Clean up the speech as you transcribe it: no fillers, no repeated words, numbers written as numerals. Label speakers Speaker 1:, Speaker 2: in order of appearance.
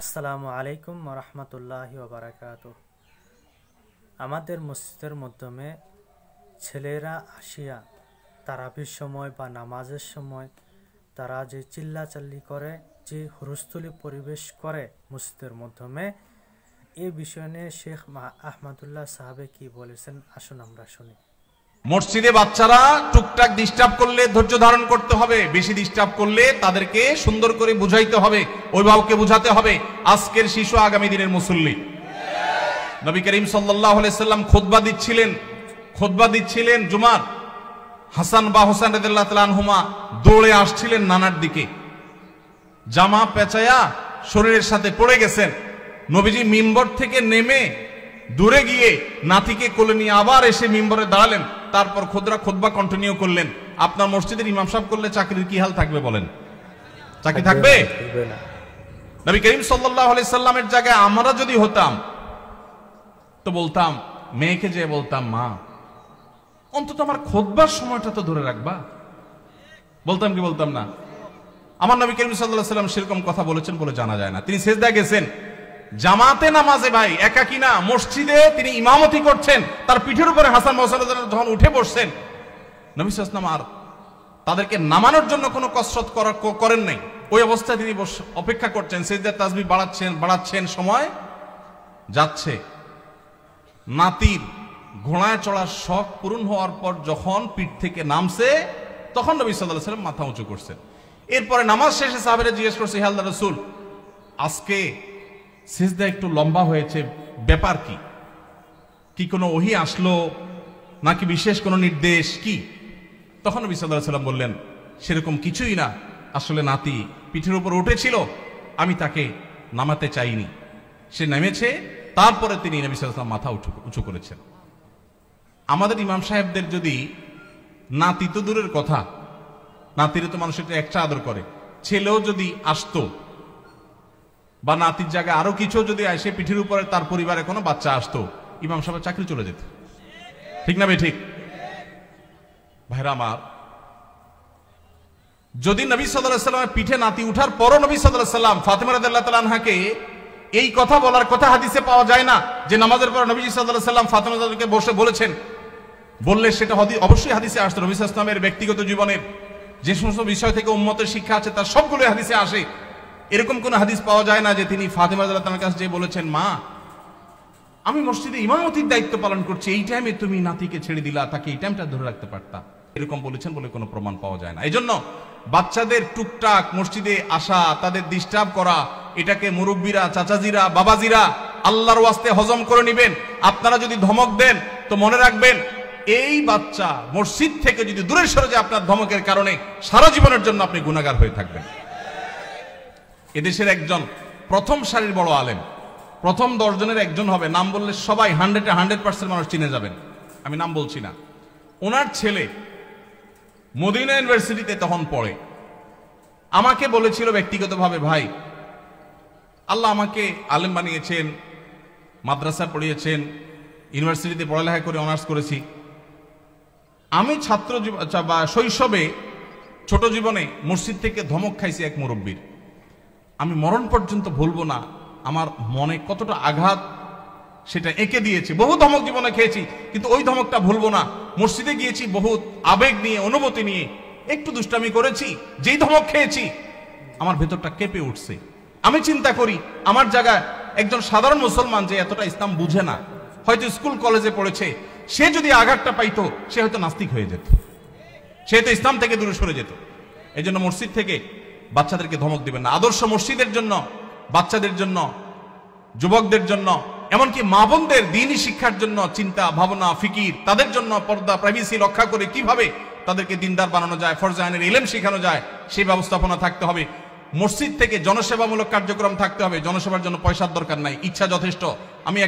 Speaker 1: আসসালামু আলাইকুম ওরহমতুল্লাহি ওবারাকাতু। আমাদের মসজিদের মাধ্যমে ছেলেরা আসিয়া তারাবির সময় বা নামাজের সময় তারা যে চিল্লাচাল্লি করে, যে হুলস্থুলি পরিবেশ করে মসজিদের মাধ্যমে, এই বিষয় নিয়ে শেখ আহমদুল্লাহ সাহাবে কি বলেছেন আসুন আমরা শুনি।
Speaker 2: মসজিদে বাচ্চারা টুকটাক ডিস্টার্ব করলে ধৈর্য ধারণ করতে হবে, বেশি ডিস্টার্ব করলে তাদেরকে সুন্দর করে বুঝাইতে হবে, অভিভাবককে বুঝাতে হবে। আজকের শিশু আগামী দিনের মুসল্লি। নবী করিম সাল্লাল্লাহু আলাইহি সাল্লাম খুতবা দিচ্ছিলেন জুমার। হাসান বা হোসেন রাদিয়াল্লাহু তাআলা আনহুমা দৌড়ে আসছিলেন নানার দিকে, জামা পেঁচায়া শরীরের সাথে পড়ে গেছেন। নবীজি মিম্বর থেকে নেমে দূরে গিয়ে নাতিকে কোলে নিয়ে আবার এসে মিম্বরে দাঁড়ালেন, তারপর খুতবা কন্টিনিউ করলেন। আপনার মসজিদের ইমাম সাহেব করলে চাকরির কি হাল থাকবে বলেন? চাকরি থাকবে? নবী করিম সাল্লাল্লাহু আলাইহি সাল্লামের জায়গায় আমরা যদি হতাম তো বলতাম, মেয়েকে যে বলতাম, মা অন্তত আমার খুতবার সময়টা তো ধরে রাখবা। বলতাম কি বলতাম না? আমার নবী করিম সাল্লাল্লাহু আলাইহি সাল্লাম সেরকম কথা বলেছেন বলে জানা যায় না। তিনি সিজদায় গেছেন জামাতে নামাজে, ভাই একাকী না, মসজিদে তিনি ইমামতি করছেন। তার পিঠের উপরে হাসান হোসেন যখন উঠে বসছেন, নবী সাল্লাল্লাহু আলাইহি ওয়াসাল্লাম আর তাদেরকে নামানোর জন্য কোনো কসরত করেন নাই। ওই অবস্থায় তিনি অপেক্ষা করছেন, সিজদার তাসবিহ বাড়াচ্ছেন, সময় যাচ্ছে। নাতির ঘোড়ায় চড়ার শখ পূরণ হওয়ার পর যখন পিঠ থেকে নামছে, তখন নবী সাল্লাল্লাহু আলাইহি ওয়াসাল্লাম মাথা উঁচু করছেন। এরপরে নামাজ শেষে সাহাবীরা জিজ্ঞেস করছে, হে আল্লাহর রাসূল, আজকে সিজদা একটু লম্বা হয়েছে, ব্যাপার কি? কি কোনো ওহী আসলো নাকি বিশেষ কোনো নির্দেশ কি? তখন নবী সাল্লাল্লাহু আলাইহি ওয়াসাল্লাম বললেন, সেরকম কিছুই না, আসলে নাতি পিঠের উপর উঠেছিল, আমি তাকে নামাতে চাইনি, সে নেমেছে, তারপরে তিনি নবী সাল্লাল্লাহু আলাইহি ওয়াসাল্লাম মাথা উঁচু করেছেন। আমাদের ইমাম সাহেবদের যদি নাতি তো দূরের কথা, নাতিরে তো মানুষ একটা এক্সট্রা আদর করে, ছেলেও যদি আসতো বা নাতির জায়গায় আরো কিছু যদি আসে, পিঠের উপরে তার পরিবারে কোনো বাচ্চা আসতো, ইমাম সাহেবের চাকরি চলে যেত। ঠিক না বে ঠিক? ভাইরা আমার, যদি নবী সাল্লাল্লাহু আলাইহি সাল্লামের পিঠে নাতি উঠার পরও নবী সাল্লাল্লাহু আলাইহি সাল্লাম ফাতেমা রাদিয়াল্লাহু তাআলা আনহাকে এই কথা বলার কথা হাদিসে পাওয়া যায় না যে নামাজের পর নবী সাল্লাল্লাহু আলাইহি সাল্লাম ফাতেমা রাদিয়াল্লাহু বসে বলেছেন, বললে সেটা অবশ্যই হাদিসে আসতো। নবী সাল্লাল্লাহু আলাইহি সাল্লামের ব্যক্তিগত জীবনের যে সমস্ত বিষয় থেকে উম্মতের শিক্ষা আছে তার সবগুলো হাদিসে আসে। এরকম কোন হাদিস পাওয়া যায় না যে তিনি ফাতেমা রাদিয়াল্লাহু তাআলার কাছে যে বলেছেন, মা আমি মসজিদে ইমামতির দায়িত্ব পালন করছি, এই টাইমে তুমি নাতিকে ছেড়ে দিলা, তাকে এই টাইমটা ধরে রাখতে পারতা। এরকম বলেছেন বলে কোনো প্রমাণ পাওয়া যায় না। এই জন্য বাচ্চাদের টুকটাক মসজিদে আসা, তাদের ডিস্টার্ব করা, এটাকে মুরব্বীরা, চাচাজিরা, বাবাজিরা আল্লাহর ওয়াস্তে হজম করে নেবেন। আপনারা যদি ধমক দেন তো মনে রাখবেন, এই বাচ্চা মসজিদ থেকে যদি দূরে সরে যায় আপনার ধমকের কারণে, সারা জীবনের জন্য আপনি গুনাহগার হয়ে থাকবেন। এদেশের একজন প্রথম সারির বড় আলেম, প্রথম 10 জনের একজন হবে, নাম বললে সবাই 100% মানুষ চিনে যাবেন, আমি নাম বলছি না। ওনার ছেলে মদিনা ইউনিভার্সিটিতে তখন পড়ে, আমাকে বলেছিল ব্যক্তিগতভাবে, ভাই আল্লাহ আমাকে আলেম বানিয়েছেন, মাদ্রাসা পড়িয়েছেন, ইউনিভার্সিটিতে পড়ালেখা করে অনার্স করেছি। আমি শৈশবে ছোট জীবনে মসজিদ থেকে ধমক খাইছি এক মুরব্বীর, আমি মরণ পর্যন্ত ভুলবো না। আমার মনে কতটা আঘাত সেটা এঁকে দিয়েছে। বহু ধমক জীবনে খেয়েছি, কিন্তু ওই ধমকটা ভুলবো না। মসজিদে গিয়েছি বহুত আবেগ নিয়ে, অনুভূতি নিয়ে, একটু দুষ্টামি করেছি, যেই ধমক খেয়েছি আমার ভেতরটা কেঁপে উঠছে। আমি চিন্তা করি, আমার জায়গায় একজন সাধারণ মুসলমান যে এতটা ইসলাম বুঝে না, হয়তো স্কুল কলেজে পড়েছে, সে যদি আঘাতটা পাইতো সে হয়তো নাস্তিক হয়ে যেত, সে তো ইসলাম থেকে দূরে সরে যেত। এই জন্য মসজিদ থেকে বাচ্চাদেরকে ধমক দিবেন না। আদর্শ মসজিদের জন্য, বাচ্চাদের জন্য, যুবকদের জন্য, এমনকি মা বোনদের দ্বীনি শিক্ষার জন্য চিন্তা ভাবনা, ফিকির, তাদের জন্য পর্দা, প্রাইভেসি রক্ষা করে কিভাবে তাদেরকে দিনদার বানানো যায়, ফরজ আইনের ইলম শেখানো যায়, সেই ব্যবস্থাপনা থাকতে হবে। মসজিদ থেকে জনসেবামূলক কার্যক্রম থাকতে হবে। জনসেবার জন্য পয়সার দরকার নাই, ইচ্ছা যথেষ্ট। আমি